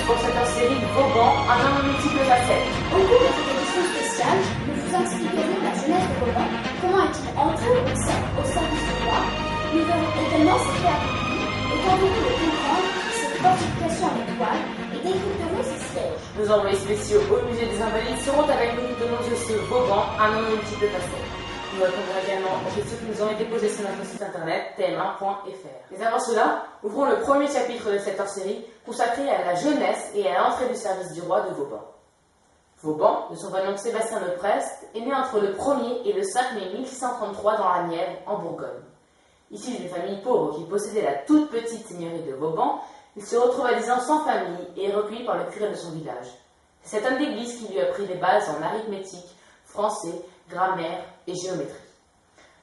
pour cette série Vauban, un homme aux multiples facettes. Au cours de cette édition spéciale, nous vous expliquerons la jeunesse de Vauban, comment est-il entré au service du roi. Nous verrons également ses faits accomplis et tenterons de comprendre ses fortifications en étoile et décrypterons ses sièges. Nos envoyés spéciaux au musée des Invalides seront avec nous tout au long de ce Vauban, un homme aux multiples facettes. Nous répondrons également aux questions qui nous ont été posées sur notre site internet tm1.fr. Mais avant cela, ouvrons le premier chapitre de cette hors-série consacré à la jeunesse et à l'entrée du service du roi de Vauban. Vauban, de son vrai nom Sébastien le Prest, est né entre le 1er et le 5 mai 1633 dans la Nièvre, en Bourgogne. Issu d'une famille pauvre qui possédait la toute petite seigneurie de Vauban, il se retrouve à 10 ans sans famille et est recueilli par le curé de son village. C'est cet homme d'église qui lui a appris les bases en arithmétique, français, grammaire et géométrie.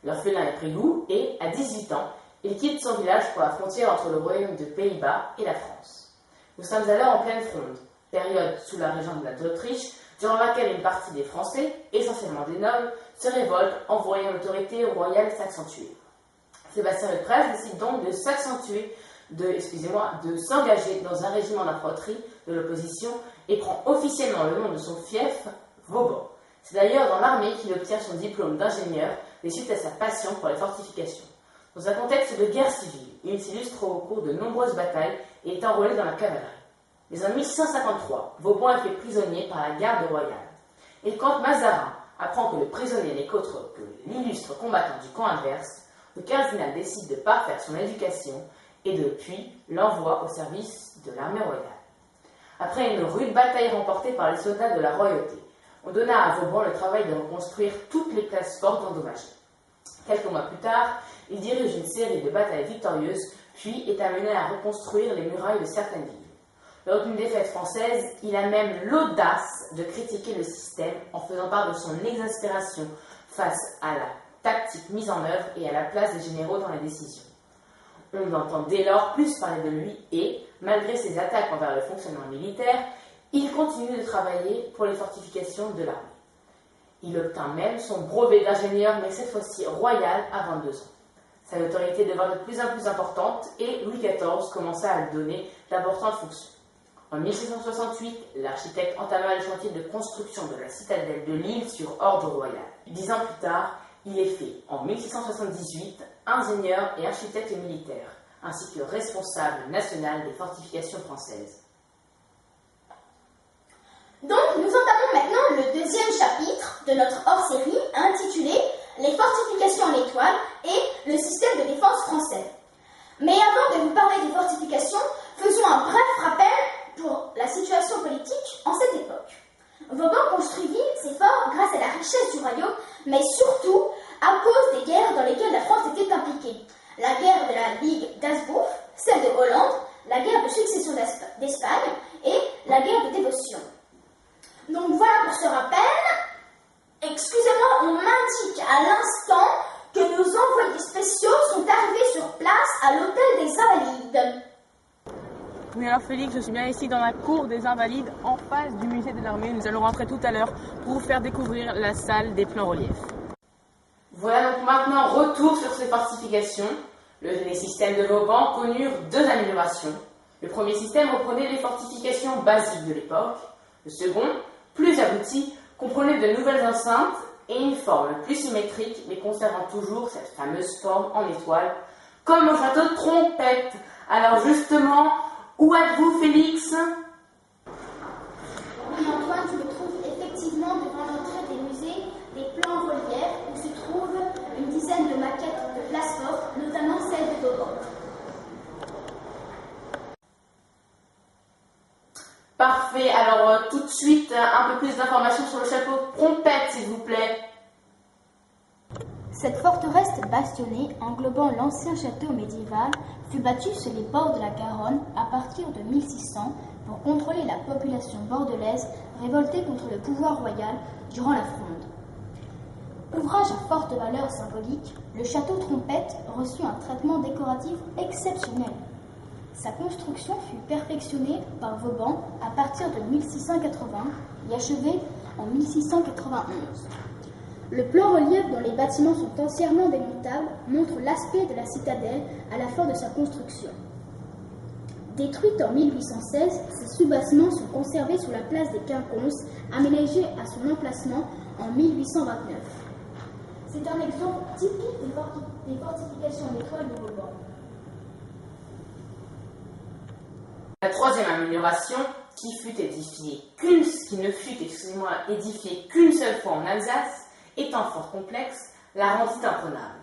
L'orphelin a pris goût et, à 18 ans, il quitte son village pour la frontière entre le royaume de Pays-Bas et la France. Nous sommes alors en pleine fronde, période sous la régence de l'Autriche, durant laquelle une partie des Français, essentiellement des nobles, se révoltent en voyant l'autorité royale s'accentuer. Sébastien le Prest décide donc de s'engager dans un régiment d'infanterie de l'opposition et prend officiellement le nom de son fief, Vauban. C'est d'ailleurs dans l'armée qu'il obtient son diplôme d'ingénieur et suite à sa passion pour les fortifications. Dans un contexte de guerre civile, il s'illustre au cours de nombreuses batailles et est enrôlé dans la cavalerie. Mais en 1653, Vauban est fait prisonnier par la garde royale. Et quand Mazarin apprend que le prisonnier n'est qu'autre que l'illustre combattant du camp adverse, le cardinal décide de parfaire son éducation et depuis l'envoie au service de l'armée royale. Après une rude bataille remportée par les soldats de la royauté, on donna à Vauban le travail de reconstruire toutes les places fortes endommagées. Quelques mois plus tard, il dirige une série de batailles victorieuses, puis est amené à reconstruire les murailles de certaines villes. Lors d'une défaite française, il a même l'audace de critiquer le système en faisant part de son exaspération face à la tactique mise en œuvre et à la place des généraux dans les décisions. On entend dès lors plus parler de lui et, malgré ses attaques envers le fonctionnement militaire, il continue de travailler pour les fortifications de l'armée. Il obtint même son brevet d'ingénieur, mais cette fois-ci royal, à 22 ans. Sa notoriété devint de plus en plus importante et Louis XIV commença à lui donner d'importantes fonctions. En 1668, l'architecte entama le chantier de construction de la citadelle de Lille sur ordre royal. 10 ans plus tard, il est fait, en 1678, ingénieur et architecte militaire, ainsi que responsable national des fortifications françaises. Donc, nous entamons maintenant le deuxième chapitre de notre hors-série intitulé « Les fortifications en étoile et le système de défense français ». Mais avant de vous parler des fortifications, faisons un bref rappel pour la situation politique en cette époque. Vauban construisit ses forts grâce à la richesse du royaume, mais surtout à cause des guerres dans lesquelles la France était impliquée. La guerre de la Ligue d'Habsbourg, celle de Hollande, la guerre de succession d'Espagne et la guerre de dévotion. Donc voilà pour ce rappel. Excusez-moi, on m'indique à l'instant que nos envoyés spéciaux sont arrivés sur place à l'hôtel des Invalides. Oui, alors Félix, je suis bien ici dans la cour des Invalides, en face du musée de l'armée. Nous allons rentrer tout à l'heure pour vous faire découvrir la salle des plans reliefs. Voilà donc maintenant retour sur ces fortifications. Les systèmes de Vauban connurent deux améliorations. Le premier système reprenait les fortifications basiques de l'époque. Le second, plus abouti, comprenait de nouvelles enceintes et une forme plus symétrique, mais conservant toujours cette fameuse forme en étoile, comme au château de Trompette. Alors justement, où êtes-vous, Félix? Oui, Antoine, je me trouve effectivement devant l'entrée des musées des plans reliefs où se trouvent une dizaine de maquettes de places fortes, notamment celle de Vauban. Parfait, alors tout de suite, un peu plus d'informations sur le château de Trompette, s'il vous plaît. Cette forteresse bastionnée, englobant l'ancien château médiéval, fut bâtue sur les bords de la Garonne à partir de 1600 pour contrôler la population bordelaise révoltée contre le pouvoir royal durant la Fronde. Ouvrage à forte valeur symbolique, le château Trompette reçut un traitement décoratif exceptionnel. Sa construction fut perfectionnée par Vauban à partir de 1680 et achevée en 1691. Le plan relief dont les bâtiments sont entièrement démontables montre l'aspect de la citadelle à la fin de sa construction. Détruite en 1816, ces soubassements sont conservés sous la place des Quinconces, aménagée à son emplacement en 1829. C'est un exemple typique des fortifications en étoile de Vauban. La troisième amélioration, qui ne fut édifiée qu'une seule fois en Alsace, étant fort complexe, la rendit imprenable.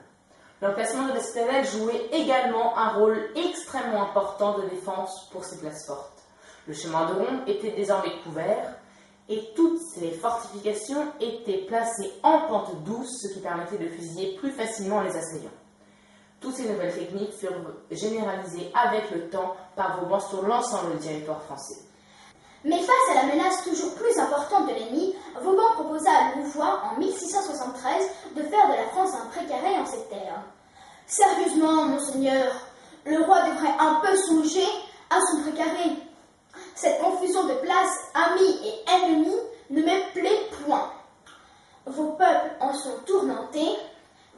L'emplacement de la citadelle jouait également un rôle extrêmement important de défense pour ces places fortes. Le chemin de ronde était désormais couvert et toutes ces fortifications étaient placées en pente douce, ce qui permettait de fusiller plus facilement les assaillants. Toutes ces nouvelles techniques furent généralisées avec le temps par Vauban sur l'ensemble du territoire français. Mais face à la menace toujours plus importante de l'ennemi, Vauban proposa à Louvois en 1673 de faire de la France un précaré en ces terres. Sérieusement, monseigneur, le roi devrait un peu songer à son précaré. Cette confusion de places, amis et ennemis, ne me plaît point. Vos peuples en sont tourmentés,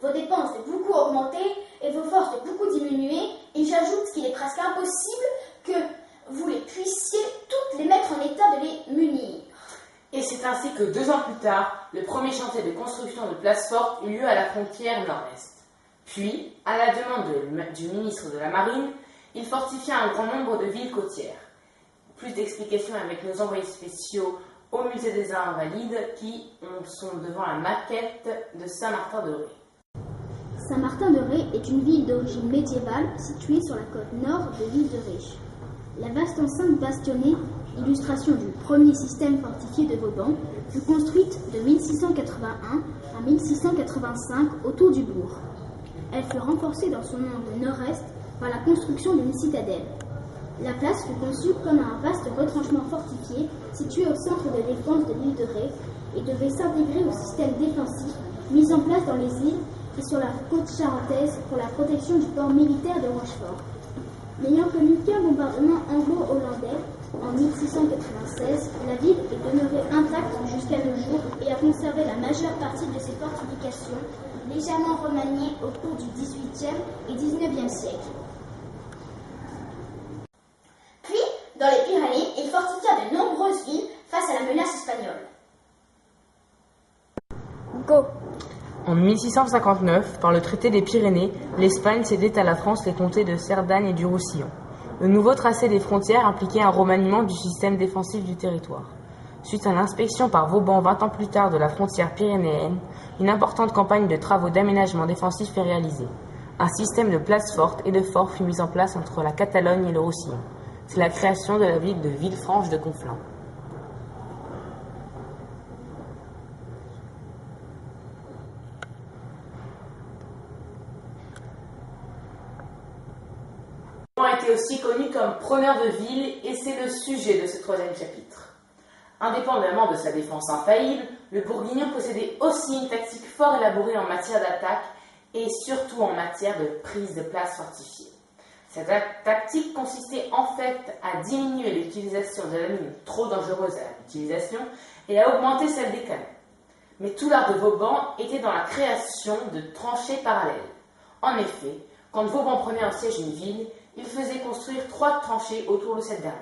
vos dépenses de beaucoup augmentées et vos forces de beaucoup diminuées, et j'ajoute qu'il est presque impossible que vous les puissiez toutes les mettre en état de les munir. Et c'est ainsi que 2 ans plus tard, le premier chantier de construction de places fortes eut lieu à la frontière nord-est. Puis, à la demande du ministre de la Marine, il fortifia un grand nombre de villes côtières. Plus d'explications avec nos envoyés spéciaux au musée des Invalides qui sont devant la maquette de Saint-Martin-de-Ré. Saint-Martin-de-Ré est une ville d'origine médiévale située sur la côte nord de l'île de Ré. La vaste enceinte bastonnée, illustration du premier système fortifié de Vauban, fut construite de 1681 à 1685 autour du bourg. Elle fut renforcée dans son angle nord-est par la construction d'une citadelle. La place fut conçue comme un vaste retranchement fortifié situé au centre de défense de l'île de Ré et devait s'intégrer au système défensif mis en place dans les îles et sur la côte charentaise pour la protection du port militaire de Rochefort. N'ayant connu qu'un bombardement anglo-hollandais en 1696, la ville est demeurée intacte jusqu'à nos jours et a conservé la majeure partie de ses fortifications, légèrement remaniées au cours du XVIIIe et XIXe siècle. Puis, dans les Pyrénées, il fortifia de nombreuses villes face à la menace espagnole. Go! En 1659, par le traité des Pyrénées, l'Espagne cédait à la France les comtés de Cerdagne et du Roussillon. Le nouveau tracé des frontières impliquait un remaniement du système défensif du territoire. Suite à l'inspection par Vauban 20 ans plus tard de la frontière pyrénéenne, une importante campagne de travaux d'aménagement défensif est réalisée. Un système de places fortes et de forts fut mis en place entre la Catalogne et le Roussillon. C'est la création de la ville de Villefranche de Conflans. A été aussi connu comme preneur de ville et c'est le sujet de ce 3e chapitre. Indépendamment de sa défense infaillible, le Bourguignon possédait aussi une tactique fort élaborée en matière d'attaque et surtout en matière de prise de place fortifiée. Cette tactique consistait en fait à diminuer l'utilisation de la mine trop dangereuse à l'utilisation et à augmenter celle des canons. Mais tout l'art de Vauban était dans la création de tranchées parallèles. En effet, quand Vauban prenait en siège une ville, il faisait construire 3 tranchées autour de cette dernière.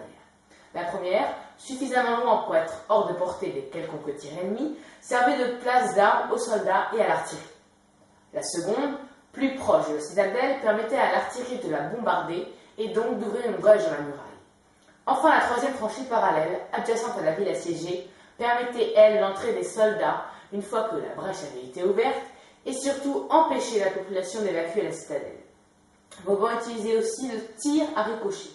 La première, suffisamment loin pour être hors de portée des quelconques tirs ennemis, servait de place d'armes aux soldats et à l'artillerie. La seconde, plus proche de la citadelle, permettait à l'artillerie de la bombarder et donc d'ouvrir une brèche dans la muraille. Enfin, la 3e tranchée parallèle, adjacente à la ville assiégée, permettait, elle, l'entrée des soldats une fois que la brèche avait été ouverte et surtout empêcher la population d'évacuer la citadelle. Vauban utilisait aussi le tir à ricochet.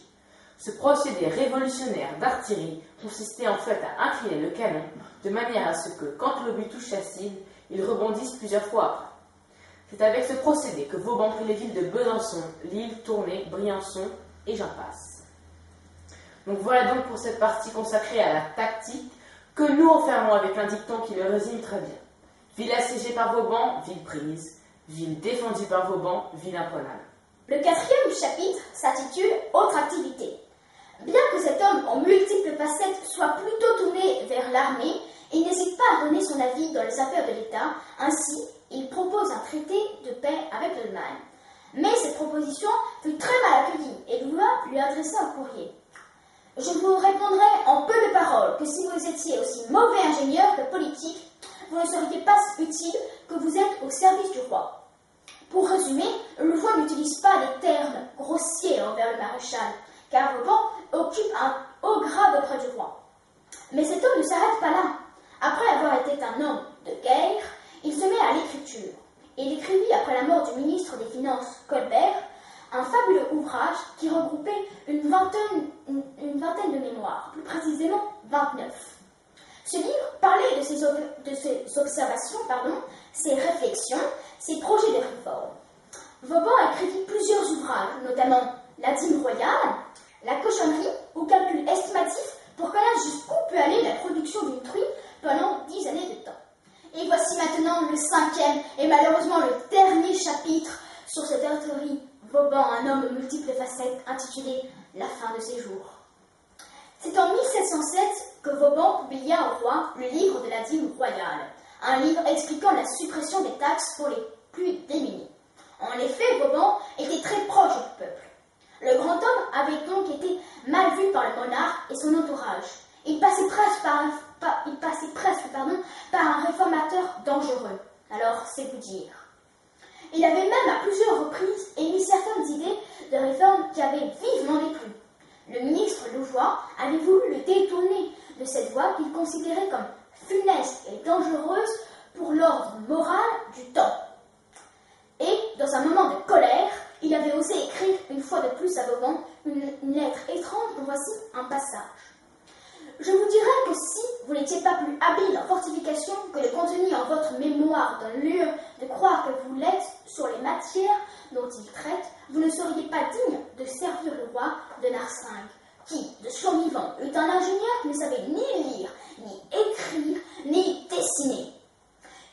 Ce procédé révolutionnaire d'artillerie consistait en fait à incliner le canon de manière à ce que, quand l'obus touche sa cible, il rebondisse plusieurs fois après. C'est avec ce procédé que Vauban prit les villes de Besançon, Lille, Tournai, Briançon et j'en passe. Donc voilà donc pour cette partie consacrée à la tactique que nous refermons avec un dicton qui le résume très bien. Ville assiégée par Vauban, ville prise. Ville défendue par Vauban, ville imprenable. Le 4e chapitre s'intitule « Autre activité ». Bien que cet homme aux multiples facettes soit plutôt tourné vers l'armée, il n'hésite pas à donner son avis dans les affaires de l'État. Ainsi, il propose un traité de paix avec l'Allemagne. Mais cette proposition fut très mal accueillie et Louvois lui adressa un courrier. Je vous répondrai en peu de paroles que si vous étiez aussi mauvais ingénieur que politique, vous ne seriez pas utile que vous êtes au service du roi. Pour résumer, Louvois n'utilise pas des termes grossiers envers le maréchal, car Vauban occupe un haut grade auprès du roi. Mais cet homme ne s'arrête pas là. Après avoir été un homme de guerre, il se met à l'écriture. Il écrivit, après la mort du ministre des Finances Colbert, un fabuleux ouvrage qui regroupait une vingtaine de mémoires, plus précisément 29. Ce livre parlait de ses observations, ses réflexions, ses projets de réforme. Vauban écrivit plusieurs ouvrages, notamment La dîme royale, La cochonnerie ou Calcul estimatif pour connaître jusqu'où peut aller la production d'une truie pendant 10 années de temps. Et voici maintenant le 5e et malheureusement le dernier chapitre sur cette théorie Vauban, un homme aux multiples facettes, intitulé La fin de ses jours. C'est en 1707 que Vauban publia au roi le livre de la dîme royale, un livre expliquant la suppression des taxes pour les plus démunis. En effet, Vauban était très proche du peuple. Le grand homme avait donc été mal vu par le monarque et son entourage. Il passait presque par un réformateur dangereux. Alors, c'est vous dire. Il avait même à plusieurs reprises émis certaines idées de réforme qui avaient vivement déplu. Le ministre Louvois avait voulu le détourner de cette voie qu'il considérait comme funeste et dangereuse pour l'ordre moral du temps. Et, dans un moment de colère, il avait osé écrire une fois de plus à Vauban une lettre étrange dont voici un passage. Je vous dirais que si vous n'étiez pas plus habile en fortification que le contenu en votre mémoire donne lieu de croire que vous l'êtes sur les matières dont il traite, vous ne seriez pas digne de servir le roi de Narsingh, qui, de survivant, est un ingénieur qui ne savait ni lire, ni écrire, ni dessiner.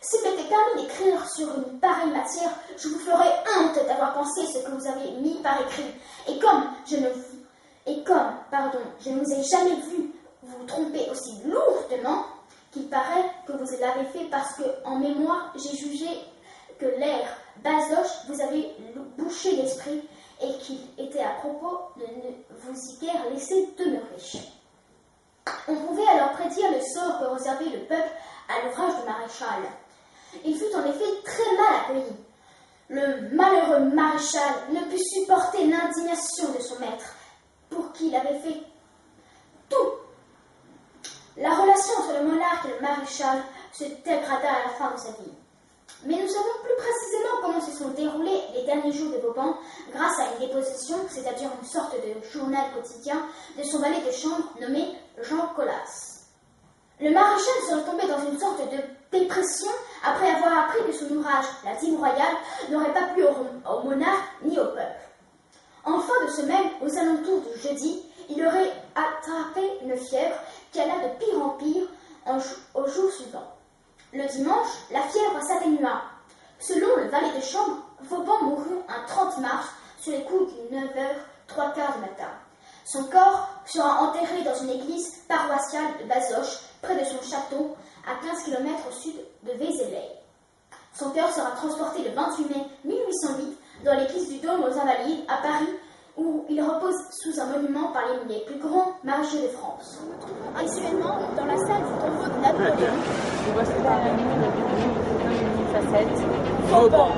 S'il m'était permis d'écrire sur une pareille matière, je vous ferais honte d'avoir pensé ce que vous avez mis par écrit. Et comme je ne vous ai jamais vu vous tromper aussi lourdement, qu'il paraît que vous l'avez fait parce que, en mémoire, j'ai jugé que l'air basoche vous avait bouché l'esprit et qu'il était à propos de ne vous y guère laisser demeurer. On pouvait alors prédire le sort que réservait le peuple à l'ouvrage du maréchal. Il fut en effet très mal accueilli. Le malheureux maréchal ne put supporter l'indignation de son maître, pour qui il avait fait tout. La relation entre le monarque et le maréchal se dégrada à la fin de sa vie. Mais nous savons plus précisément comment se sont déroulés les derniers jours de Vauban grâce à une déposition, c'est-à-dire une sorte de journal quotidien de son valet de chambre nommé Jean Colas. Le maréchal serait tombé dans une sorte de dépression après avoir appris que son ouvrage, La dîme royale, n'aurait pas plu au monarque ni au peuple. En fin de semaine, aux alentours du jeudi, il aurait attrapé une fièvre qui alla de pire en pire au jour suivant. Le dimanche, la fièvre s'atténua. Selon le valet de chambre, Vauban mourut un 30 mars sur les coups du 9h03 du matin. Son corps sera enterré dans une église paroissiale de Bazoches, près de son château, à 15 km au sud de Vézelay. Son cœur sera transporté le 28 mai 1808 dans l'église du Dôme aux Invalides à Paris, où il repose sous un monument parmi les plus grands maréchaux de France. Actuellement, dans la salle du tombeau de Napoléon. Vauban.